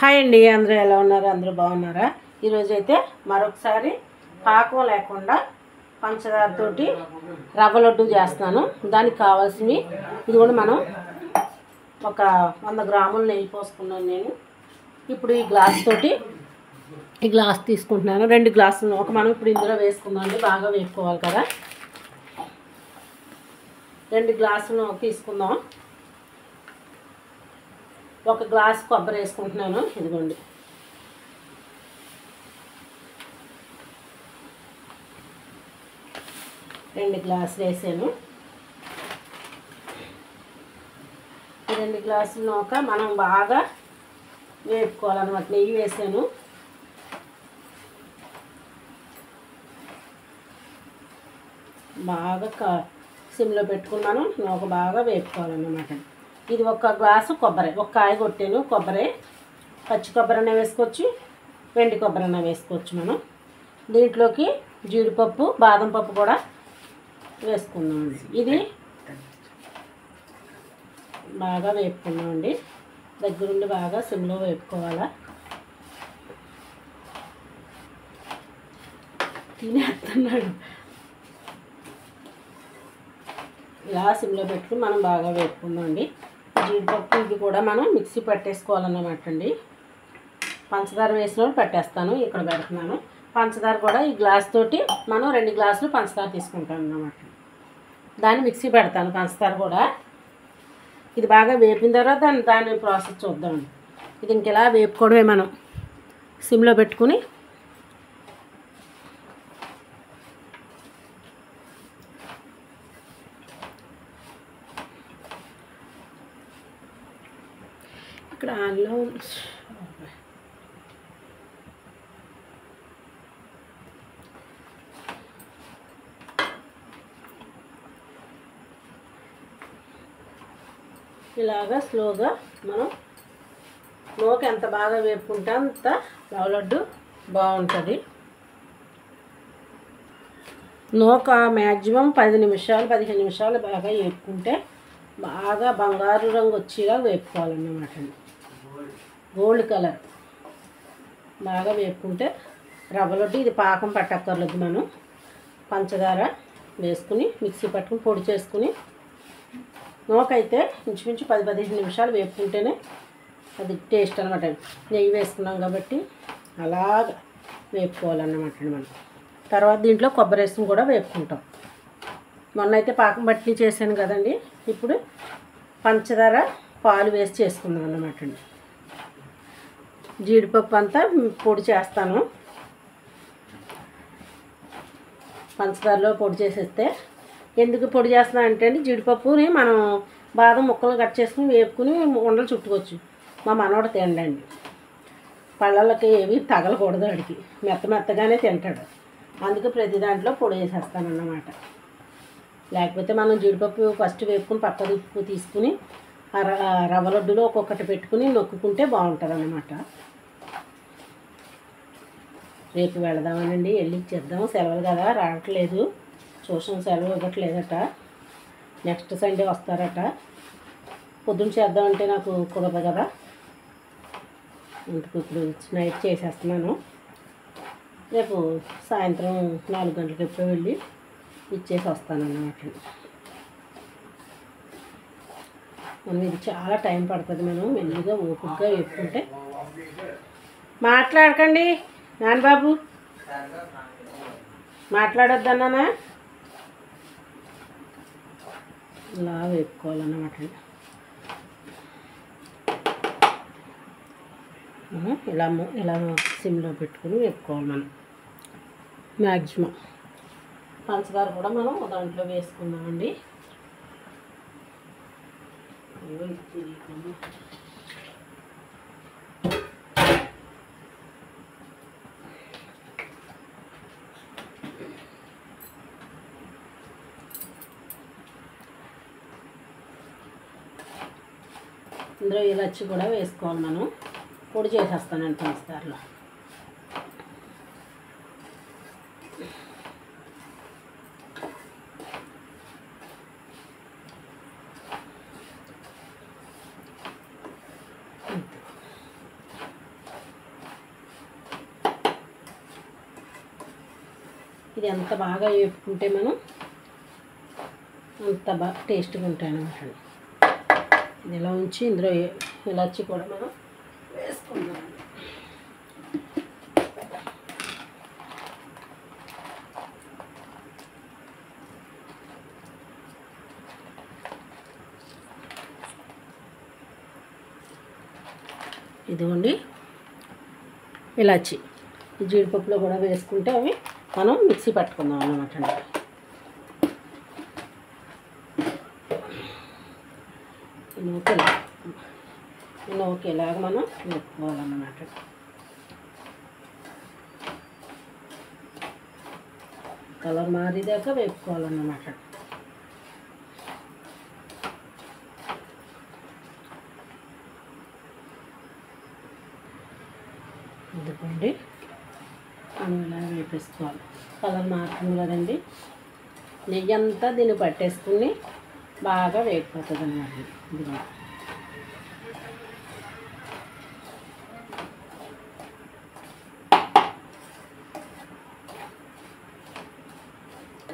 Hi అండి, అందరూ ఎలా ఉన్నారు? అందరూ బాగున్నారా? ఈరోజు అయితే మరొకసారి పాకం లేకుండా పంచదారతోటి రవ్వ లడ్డు చేస్తున్నాను. దానికి కావాల్సినవి ఇది కూడా మనం ఒక 100 గ్రాములు నెయ్యి పోసుకున్నాను నేను. ఇప్పుడు ఈ గ్లాస్ తోటి ఈ గ్లాస్ తీసుకుంటున్నాను. 2 గ్లాసులు ఒక మనం ఇప్పుడు ఇందులో వేసుకుందాం. బాగా వేసుకోవాలి కదా. 2 గ్లాసులు తీసుకుందాం. ఒక గ్లాస్ కొబ్బరి వేసుకుంటున్నాను. ఇదిగోండి, రెండు గ్లాసులు వేసాను. 2 గ్లాసులు నూక మనం బాగా వేపుకోవాలన్నమాట. నెయ్యి వేసాను. బాగా సిమ్లో పెట్టుకున్నాను. నూక బాగా వేపుకోవాలన్నమాట. ఇది ఒక గ్లాసు కొబ్బరి, ఒక కాయ కొట్టాను. కొబ్బరి పచ్చి కొబ్బరి వేసుకోవచ్చు, వెండి కొబ్బరి వేసుకోవచ్చు. మనం దీంట్లోకి జీడిపప్పు, బాదం పప్పు కూడా వేసుకుందామండి. ఇది బాగా వేపుకున్నామండి. దగ్గరుండి బాగా సిమ్లో వేపుకోవాలా. తినేస్తున్నాడు. ఇలా సిమ్లో పెట్టుకుని మనం బాగా వేపుకుందామండి. జీడిపప్పు ఇది కూడా మనం మిక్సీ పట్టేసుకోవాలన్నమాట అండి. పంచదార వేసినప్పుడు పట్టేస్తాను. ఇక్కడ పెడుతున్నాను. పంచదార కూడా ఈ గ్లాస్ తోటి మనం 2 గ్లాసులు పంచదార తీసుకుంటాను అన్నమాట. దాన్ని మిక్సీ పెడతాను. పంచదార కూడా ఇది బాగా వేపిన తర్వాత దాని ప్రాసెస్ చూద్దామండి. ఇది ఇంకెలా వేపుకోవడమే. మనం సిమ్లో పెట్టుకుని ఇక్కడ ఆన్లో ఇలాగా స్లోగా మనం నూక ఎంత బాగా వేపుకుంటే అంత రవ్వ లడ్డు బాగుంటుంది. నూక మ్యాక్సిమం 10 నిమిషాలు 15 నిమిషాలు బాగా వేపుకుంటే బాగా బంగారు రంగు వచ్చేలా వేపుకోవాలన్నమాట. గోల్డ్ కలర్ బాగా వేపుకుంటే రవ్వ లడ్డు. ఇది పాకం పట్టక్కర్లేదు. మనం పంచదార వేసుకుని మిక్సీ పట్టుకుని పొడి చేసుకుని నూకైతే ఇంచుమించు 10-15 నిమిషాలు వేపుకుంటేనే అది టేస్ట్ అనమాట. నెయ్యి వేసుకున్నాం కాబట్టి అలాగ వేపుకోవాలన్నమాట మనం. తర్వాత దీంట్లో కొబ్బరి వేసుకుని కూడా వేపుకుంటాం. మొన్న అయితే పాకం బట్టి చేశాను కదండి. ఇప్పుడు పంచదార పాలు వేసి చేసుకుందాం అన్నమాట అండి. జీడిపప్పు అంతా పొడి చేస్తాను. పంచదారలో పొడి చేసేస్తే ఎందుకు పొడి చేస్తున్నా అంటే అండి, జీడిపప్పుని మనం బాదం ముక్కలు కట్ చేసుకుని వేపుకుని ఉండలు చుట్టుకోవచ్చు. మా మనోడు తినండి, పళ్ళకి ఏవి తగలకూడదు. వాడికి మెత్తగానే తింటాడు. అందుకే ప్రతి దాంట్లో పొడి వేసేస్తానన్నమాట. లేకపోతే మనం జీడిపప్పు ఫస్ట్ వేపుకుని పక్క తీసుకుని రవ్వ లడ్డులో ఒక్కొక్కటి పెట్టుకుని నొక్కుంటే బాగుంటుంది అన్నమాట. రేపు వెళదామనండి, వెళ్ళి ఇచ్చేద్దాం. సెలవులు కదా, రావట్లేదు. ట్యూషన్ సెలవు ఇవ్వట్లేదట. Next Sunday వస్తారట. పొద్దున్న చేద్దామంటే నాకు కుదరదు కదా. ఇంటికి ఇప్పుడు నైట్ చేసేస్తున్నాను. రేపు సాయంత్రం 4 గంటలకు ఎప్పుడో వెళ్ళి ఇచ్చేసి వస్తానన్నమాట. మనం ఇది చాలా టైం పడుతుంది. మనం మెల్లిగా ఓపికగా వేపుకుంటే. మాట్లాడకండి నాన్నబాబు, మాట్లాడొద్దన్నానా. ఇలా వేపుకోవాలన్నమాట. ఇలా సిమ్లో పెట్టుకుని వేపుకోవాలి మనం మ్యాక్సిమం. పంచదార కూడా మనం దాంట్లో వేసుకుందామండి. ఇందులో ఇలాచి కూడా వేసుకోవాలి. మనం పొడి చేసేస్తానండి పంచదారలో. ఇది ఎంత బాగా వేపుకుంటే మనం అంత బాగా టేస్ట్గా ఉంటాయి అన్నమాట. ఇది ఇలా ఉంచి ఇందులో ఇలాచి కూడా మనం వేసుకుందాం. ఇదిగోండి ఇలాచి, ఈ జీడిపప్పులో కూడా వేసుకుంటే అవి మనం మిక్సీ పట్టుకుందాం అన్నమాట అండి. ఒకేలాగా మనం వేపుకోవాలన్నమాట. కలర్ మారేదాకా వేపుకోవాలన్నమాట. ఇదిగోండి మనం ఇలా వేపేసుకోవాలి. కలర్ మారుతుంది కదండి, నెయ్యి అంతా దీన్ని పట్టేసుకుని బాగా వేగిపోతుంది అన్నమాట. ఇదిగో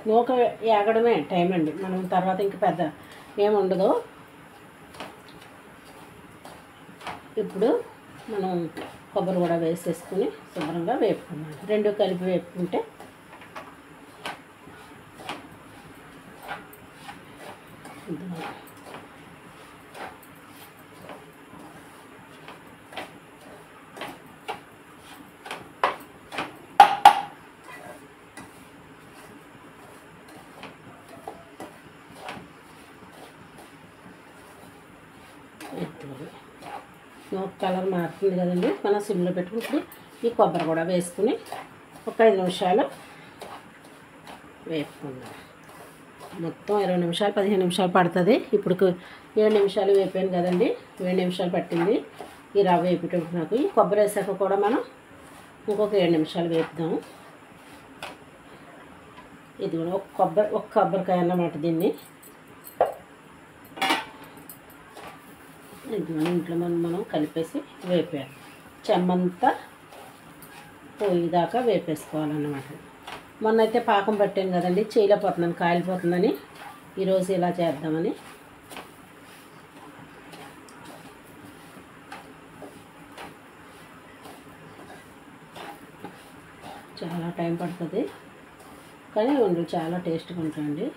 నూక ఏగడమే టైం అండి, మనం తర్వాత ఇంక పెద్ద ఏముండదు. ఇప్పుడు మనం కొబ్బరి కూడా వేసేసుకుని శుభ్రంగా వేపుకున్నాం. రెండు కలిపి వేపుకుంటే కలర్ మారుతుంది కదండి, మనం సిమ్లో పెట్టుకుంటే ఈ కొబ్బరి కూడా వేసుకుని ఒక 5 నిమిషాలు వేపుకుందాం. మొత్తం 20 నిమిషాలు 15 నిమిషాలు పడుతుంది. ఇప్పుడు 7 నిమిషాలు వేపాను కదండి, 7 నిమిషాలు పట్టింది ఈ రవ్వ వేపేటప్పుడు. నాకు ఈ కొబ్బరి వేసాక కూడా మనం ఇంకొక 7 నిమిషాలు వేపుదాము. ఇది ఒక కొబ్బరికాయ అన్నమాట. దీన్ని ఇంట్లో మనం కలిపేసి వేపాలి. చెమ్మంతా పోయేదాకా వేపేసుకోవాలన్నమాట. మొన్న అయితే పాకం పట్టాను కదండి, చేయలేకపోతున్నాను, కాలిపోతుందని ఈరోజు ఇలా చేద్దామని. చాలా టైం పడుతుంది కానీ ఉండలు చాలా టేస్ట్గా ఉంటాయండి.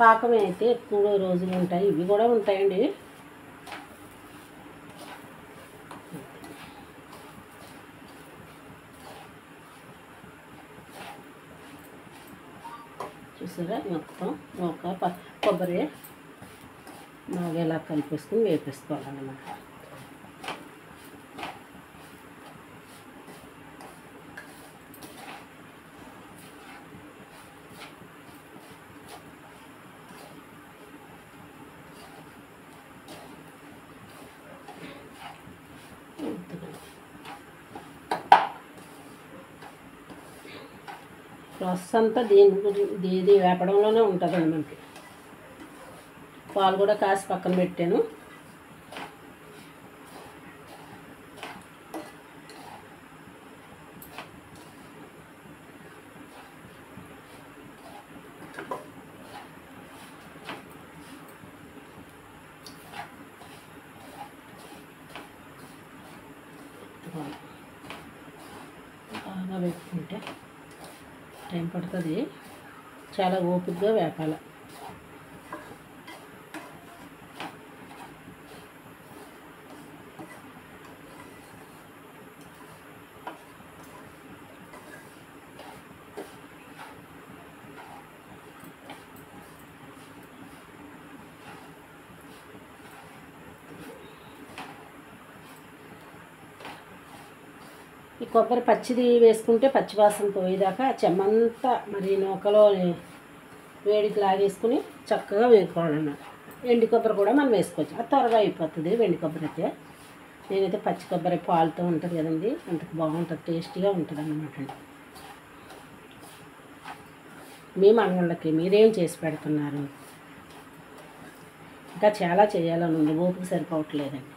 పాకం అయితే ఎక్కువ రోజులు ఉంటాయి, ఇవి కూడా ఉంటాయండి. చూసారా, మొత్తం ఒక కొబ్బరి బాగా ఇలా కలిపేసుకుని వేపేసుకోవాలన్నమాట. ప్రాసెస్ అంతా దీని వేపడంలోనే ఉంటుందండి. మనకి పాలు కూడా కాసి పక్కన పెట్టాను. బాగా వేపుకుంటే టైం పడుతుంది, చాలా ఓపికగా వేపాలి. ఈ కొబ్బరి పచ్చిది వేసుకుంటే పచ్చివాసన పోయేదాకా చెమ్మంతా మరి నూకలో వేడికి లాగేసుకుని చక్కగా వేసుకోవాలన్నమాట. ఎండు కొబ్బరి కూడా మనం వేసుకోవచ్చు, అది త్వరగా అయిపోతుంది. వెండి కొబ్బరి అయితే నేనైతే పచ్చి కొబ్బరి పాలుతో ఉంటుంది కదండి, అంతకు బాగుంటుంది, టేస్టీగా ఉంటుంది అన్నమాట అండి. మీ మనవాళ్ళకి మీరేం చేసి పెడుతున్నారు? ఇంకా చాలా చేయాలని ఉంది, ఓపిక సరిపోవట్లేదండి.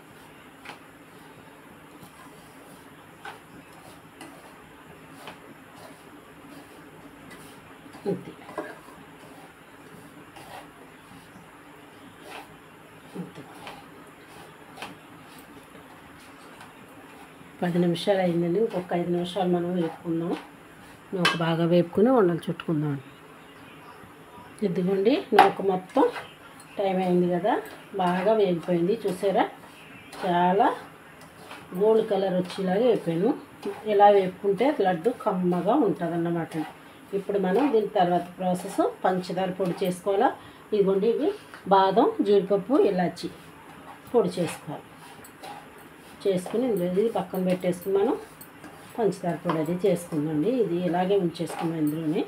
అంతే అంతే 10 నిమిషాలు అయిందండి. ఇంకొక 5 నిమిషాలు మనం వేపుకుందాం. నూక బాగా వేపుకుని ఉండలు చుట్టుకుందాం. ఇదిగోండి నూక మొత్తం టైం అయింది కదా, బాగా వేగిపోయింది. చూసారా, చాలా గోల్డ్ కలర్ వచ్చేలాగా వేపాను. ఇలా వేపుకుంటే లడ్డు కమ్మగా ఉంటుంది అన్నమాట. ఇప్పుడు మనం దీని తర్వాత ప్రాసెస్ పంచదార పొడి చేసుకోవాలా. ఇదిగోండి ఇవి బాదం, జీడిపప్పు, ఇలాచి పొడి చేసుకోవాలి. చేసుకుని ఇది పక్కన పెట్టేసుకుని మనం పంచదార పొడి అది చేసుకుందండి. ఇది ఇలాగే ఉంచేసుకున్నాం ఇందులోనే.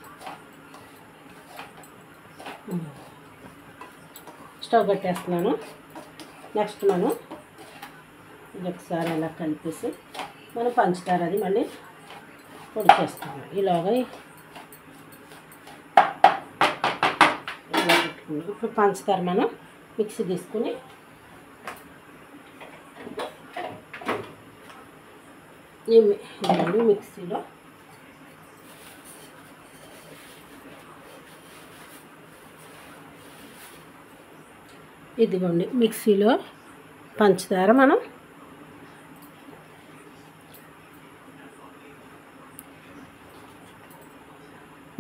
స్టవ్ కట్టేస్తున్నాను. నెక్స్ట్ మనం ఇది ఒకసారి ఇలా కలిపేసి మనం పంచదార అది మళ్ళీ పొడి చేస్తున్నాం. ఇలాగ ఇలా పెట్టుకున్నాం. ఇప్పుడు పంచదార మనం మిక్సీ తీసుకుని మిక్సీలో ఇదిగోండి మిక్సీలో పంచదార మనం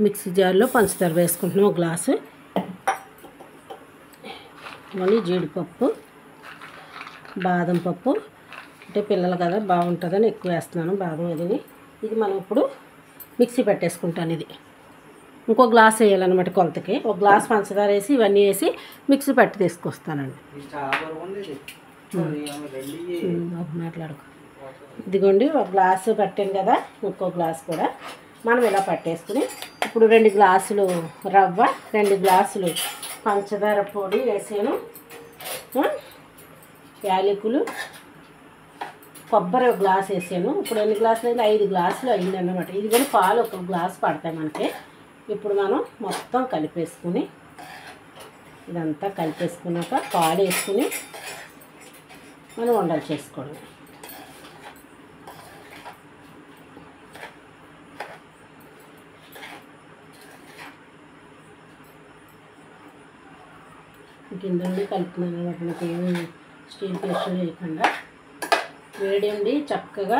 మిక్సీ జార్లో పంచదార వేసుకుంటున్నాం. ఒక గ్లాసు. మళ్ళీ జీడిపప్పు, బాదం పప్పు అంటే పిల్లలు కదా బాగుంటుందని ఎక్కువ వేస్తున్నాను బాదం అది. ఇది మనం ఇప్పుడు మిక్సీ పెట్టేసుకుంటాను. ఇది ఇంకో గ్లాస్ వేయాలన్నమాట కొలతకి. ఒక గ్లాస్ పంచదార వేసి ఇవన్నీ వేసి మిక్సీ పెట్టి తీసుకొస్తానండి. మాట్లాడుకో. ఇదిగోండి ఒక గ్లాసు పట్టాను కదా, ఇంకో గ్లాస్ కూడా మనం ఇలా పట్టేసుకుని ఇప్పుడు 2 గ్లాసులు రవ్వ, 2 గ్లాసులు పంచదార పొడి వేసాను. యాలకులు, కొబ్బరి ఒక గ్లాస్ వేసాను. ఇప్పుడు ఎన్ని గ్లాసులు అయితే 5 గ్లాసులు అయింది అన్నమాట. ఇది కూడా పాలు ఒక గ్లాస్ పడతాయి మనకి. ఇప్పుడు మనం మొత్తం కలిపేసుకుని ఇదంతా కలిపేసుకున్నాక పాలు వేసుకుని మనం ఉండలు చేసుకోవడం. కింద కలుపుతున్నాను అనమాట. నాకు ఏమి స్టీల్ పేస్టులు వేయకుండా వేడి ఉండి చక్కగా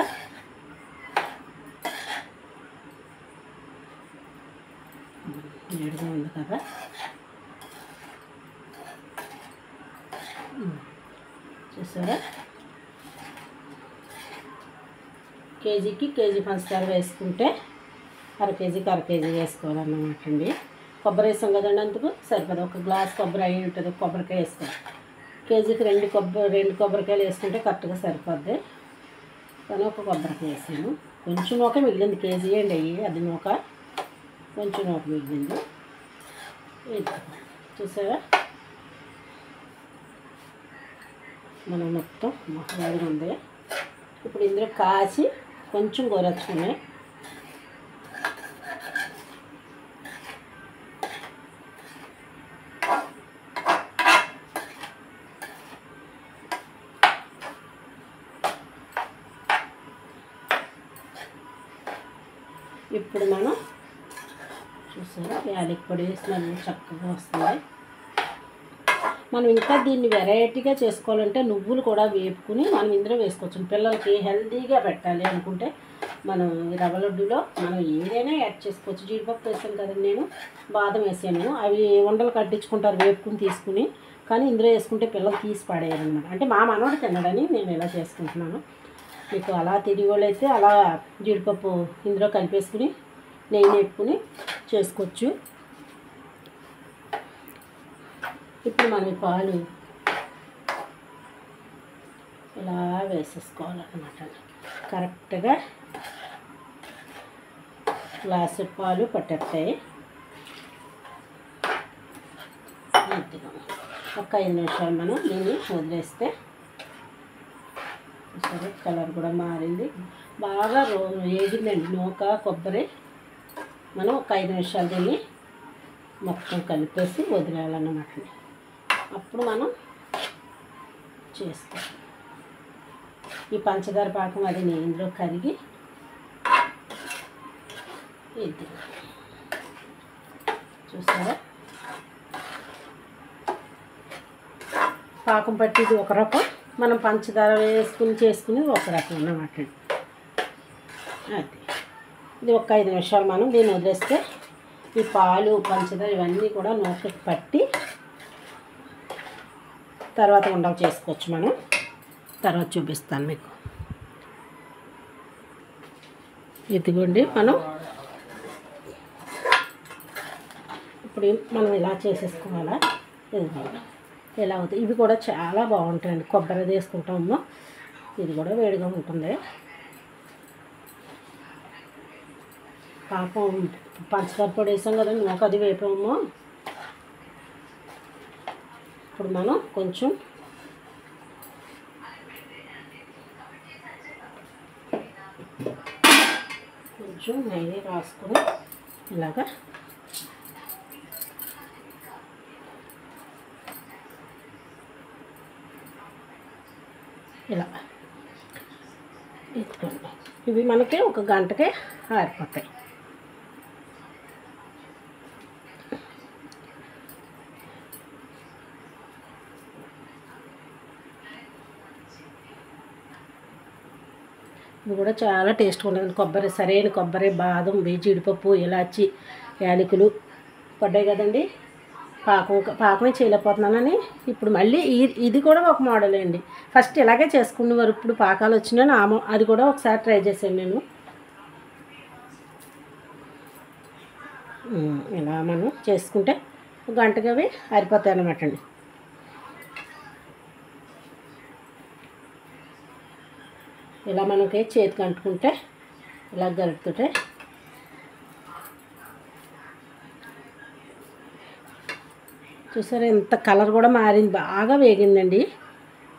వేడిగా ఉంది కదా. చూసారా, కేజీకి కేజీ పంచదార వేసుకుంటే అర కేజీకి అర కేజీ వేసుకోవాలన్నమాట అండి. కొబ్బరి వేసాం కదండి, అందుకు సరిపోదు. ఒక గ్లాస్ కొబ్బరి అయి ఉంటుంది, కొబ్బరికాయ వేసుకోవాలి. కేజీకి 2 కొబ్బరికాయలు వేసుకుంటే కరెక్ట్గా సరిపోద్ది. కానీ ఒక కొబ్బరికాయ వేసాను. కొంచెం నూక మిగిలింది, కేజీ అండి అయ్యి. అది నూక కొంచెం నూక మిగిలింది. చూసారా, మనం మొత్తం వేడిగా ఉంది. ఇప్పుడు ఇందులో కాచి కొంచెం గోరచ్చుకున్నాయి. ఇప్పుడు మనం చూసారా, యాలకి పొడి స్మెల్ చక్కగా వస్తుంది. మనం ఇంకా దీన్ని వెరైటీగా చేసుకోవాలంటే నువ్వులు కూడా వేపుకుని మనం ఇందులో వేసుకోవచ్చు. పిల్లలకి హెల్తీగా పెట్టాలి అనుకుంటే మనం రవ్వ లడ్డులో మనం ఏదైనా యాడ్ చేసుకోవచ్చు. జీడిపప్పు వేసాను కదండి, నేను బాదం వేసాను. అవి ఉండలు కట్టించుకుంటారు వేపుకుని తీసుకుని, కానీ ఇందులో వేసుకుంటే పిల్లలు తీసి పడేయాలన్నమాట. అంటే మా మనోడు తినడని నేను ఇలా చేసుకుంటున్నాను. మీకు అలా తిరిగి వాళ్ళు అయితే అలా జీడిపప్పు ఇందులో కలిపేసుకుని నెయ్యి వేపుకుని చేసుకోవచ్చు. ఇప్పుడు మనం ఈ పాలు ఇలా వేసేసుకోవాలన్నమాట. కరెక్ట్గా గ్లాసు పాలు పట్టేస్తాయి. ఒక 5 నిమిషాలు మనం దీన్ని వదిలేస్తే సరే, కలర్ కూడా మారింది, బాగా వేగిందండి నూక కొబ్బరి. మనం ఒక 5 నిమిషాలు దీన్ని మొత్తం కలిపేసి వదిలేయాలన్నమాట. అప్పుడు మనం చేసుకోవాలి. ఈ పంచదార పాకం అది ఇందులో కరిగి ఇది చూసారా పాకం పట్టిది ఒక రకం, మనం పంచదార వేసుకుని చేసుకుని ఒక రకం అన్నమాట. అది ఇది ఒక 5 నిమిషాలు మనం దీన్ని వదిలేస్తే ఈ పాలు పంచదార ఇవన్నీ కూడా నూకకి పట్టి తర్వాత ఉండలు చేసుకోవచ్చు. మనం తర్వాత చూపిస్తాను మీకు. ఇదిగోండి మనం ఇప్పుడు మనం ఇలా చేసేసుకోవాలా. ఇదిగోండి ఎలా అవుతాయి. ఇవి కూడా చాలా బాగుంటాయండి. కొబ్బరి వేసుకుంటాము, ఇది కూడా వేడిగా ఉంటుంది. పాపం పంచదార పొడి వేసాం కదండి, నూక అది వేపాము. ఇప్పుడు మనం కొంచెం నెయ్యి రాసుకొని ఇలాగా ఇలా ఎత్తుకోండి. ఇవి మనకి ఒక గంటకే ఆరిపోతాయి. ఇది కూడా చాలా టేస్ట్గా ఉంటుంది. కొబ్బరి, సరైన కొబ్బరి, బాదం, జీడిపప్పు, ఇలాచి, యాలకులు పడ్డాయి కదండి. పాకమే చేయలేకపోతున్నానని ఇప్పుడు మళ్ళీ ఇది కూడా ఒక మోడల్ అండి. ఫస్ట్ ఇలాగే చేసుకునేవారు, ఇప్పుడు పాకాలు వచ్చినా అది కూడా ఒకసారి ట్రై చేశాను నేను. ఇలా మనం చేసుకుంటే ఒక గంటకి అవి ఆరిపోతాయి అన్నమాట అండి. ఇలా మనకి చేతికి అంటుకుంటే ఇలా గరుపుతుంటే చూసారా ఎంత కలర్ కూడా మారింది, బాగా వేగిందండి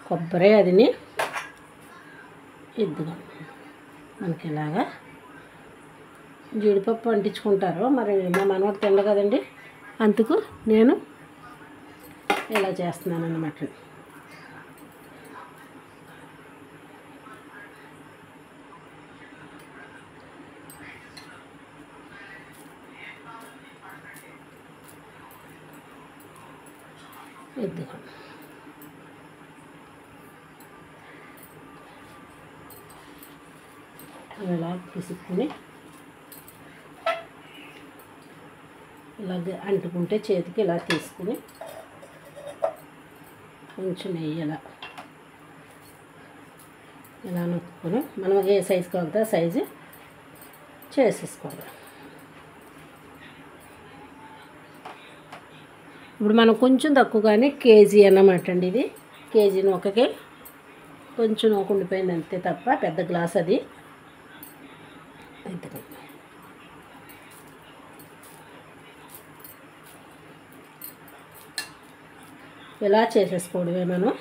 కొబ్బరి. అదిని ఇదిగా మనకి ఇలాగా జీడిపప్పు అంటించుకుంటారు, మరి మా మనవాడు తిండ కదండి, అందుకు నేను ఇలా చేస్తున్నాను అన్నమాట. ఇదిగో ఇలా పిసుక్కుని ఇలాగ అంటుకుంటే చేతికి ఇలా తీసుకుని కొంచెం నెయ్యి ఇలా నొక్కుని మనం ఏ సైజు కావాలంటే ఆ సైజు చేసేసుకోవాలి. ఇప్పుడు మనం కొంచెం తక్కువగానే కేజీ అన్నమాట అండి. ఇది కేజీ నూకకి కొంచెం నూక ఉండిపోయింది అంతే తప్ప, పెద్ద గ్లాస్ అది. ఇలా చేసేసుకోవడమే మనం.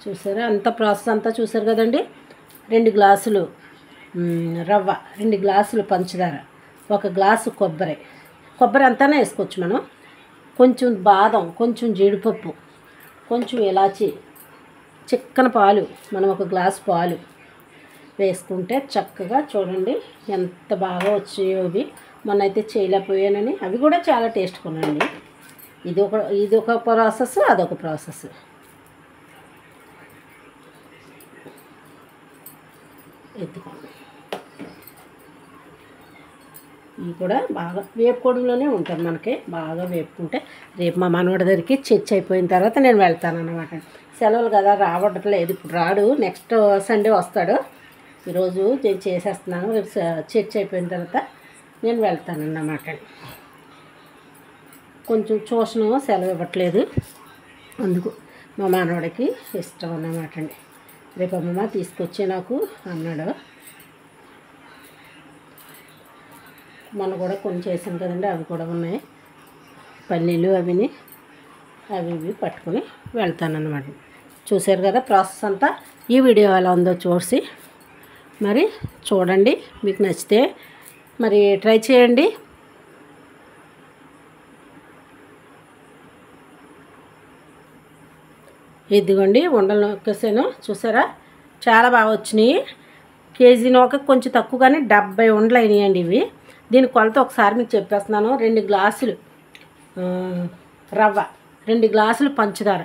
చూసారా అంత ప్రాసెస్ అంతా చూసారు కదండి. 2 గ్లాసులు రవ్వ, 2 గ్లాసులు పంచదార, 1 గ్లాసు కొబ్బరి అంతానే వేసుకోవచ్చు మనం. కొంచెం బాదం, కొంచెం జీడిపప్పు, కొంచెం ఇలాచి, చిక్కన పాలు, మనం 1 గ్లాసు పాలు వేసుకుంటే చక్కగా చూడండి ఎంత బాగా వచ్చాయో ఇవి. మొన్నైతే చేయలేకపోయానని అవి కూడా చాలా టేస్ట్గా ఉన్నాయండి. ఇది ఒక ప్రాసెస్, అదొక ప్రాసెస్. ఎత్తుకోండి. ఇవి కూడా బాగా వేపుకోవడంలోనే ఉంటుంది మనకి. బాగా వేపుకుంటే రేపు మా మనవడి దగ్గరికి చర్చ్ అయిపోయిన తర్వాత నేను వెళ్తాను అన్నమాట. సెలవులు కదా, రావట్లేదు, ఇప్పుడు రాడు, నెక్స్ట్ సండే వస్తాడు. ఈరోజు నేను చేసేస్తున్నాను, రేపు చర్చ్ అయిపోయిన తర్వాత నేను వెళ్తానన్నమాట. కొంచెం ట్యూషన్ సెలవు ఇవ్వట్లేదు, అందుకు మా మనవడికి ఇష్టం అన్నమాట అండి. రేపు అమ్మమ్మ తీసుకొచ్చి నాకు అన్నాడు. మొన్న కూడా కొన్ని చేశాను కదండి, అవి కూడా ఉన్నాయి. పల్లీలు అవి ఇవి పట్టుకుని వెళ్తానన్నమాట. చూశారు కదా ప్రాసెస్ అంతా. ఈ వీడియో ఎలా ఉందో చూసి మరి చూడండి, మీకు నచ్చితే మరి ట్రై చేయండి. ఇదిగోండి ఉండలు నొక్కేసాను చూసారా, చాలా బాగా వచ్చినాయి. కేజీ నూక కొంచెం తక్కువ కానీ 70 ఉండలు అయినాయండి ఇవి. దీని కొలత ఒకసారి మీకు చెప్పేస్తున్నాను. 2 గ్లాసులు రవ్వ, 2 గ్లాసులు పంచదార,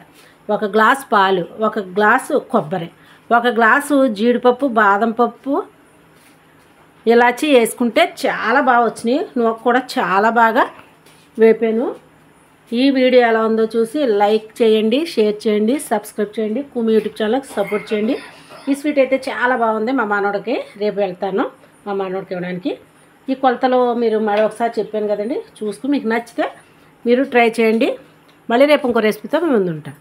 1 గ్లాసు పాలు, 1 గ్లాసు కొబ్బరి, 1 గ్లాసు జీడిపప్పు, బాదం పప్పు, ఇలాచి వేసుకుంటే చాలా బాగా వచ్చినాయి. నూక కూడా చాలా బాగా వేపాను. ఈ వీడియో ఎలా ఉందో చూసి లైక్ చేయండి, షేర్ చేయండి, సబ్స్క్రైబ్ చేయండి. కుమి యూట్యూబ్ ఛానల్కి సపోర్ట్ చేయండి. ఈ స్వీట్ అయితే చాలా బాగుంది. మా మనోడికి రేపు వెళ్తాను మా మనోడికి ఇవ్వడానికి. ఈ కొలతలో మీరు మళ్ళీ ఒకసారి చెప్పాను కదండి, చూసుకుని మీకు నచ్చితే మీరు ట్రై చేయండి. మళ్ళీ రేపు ఇంకో రెసిపీతో మేము ముందుంటాం.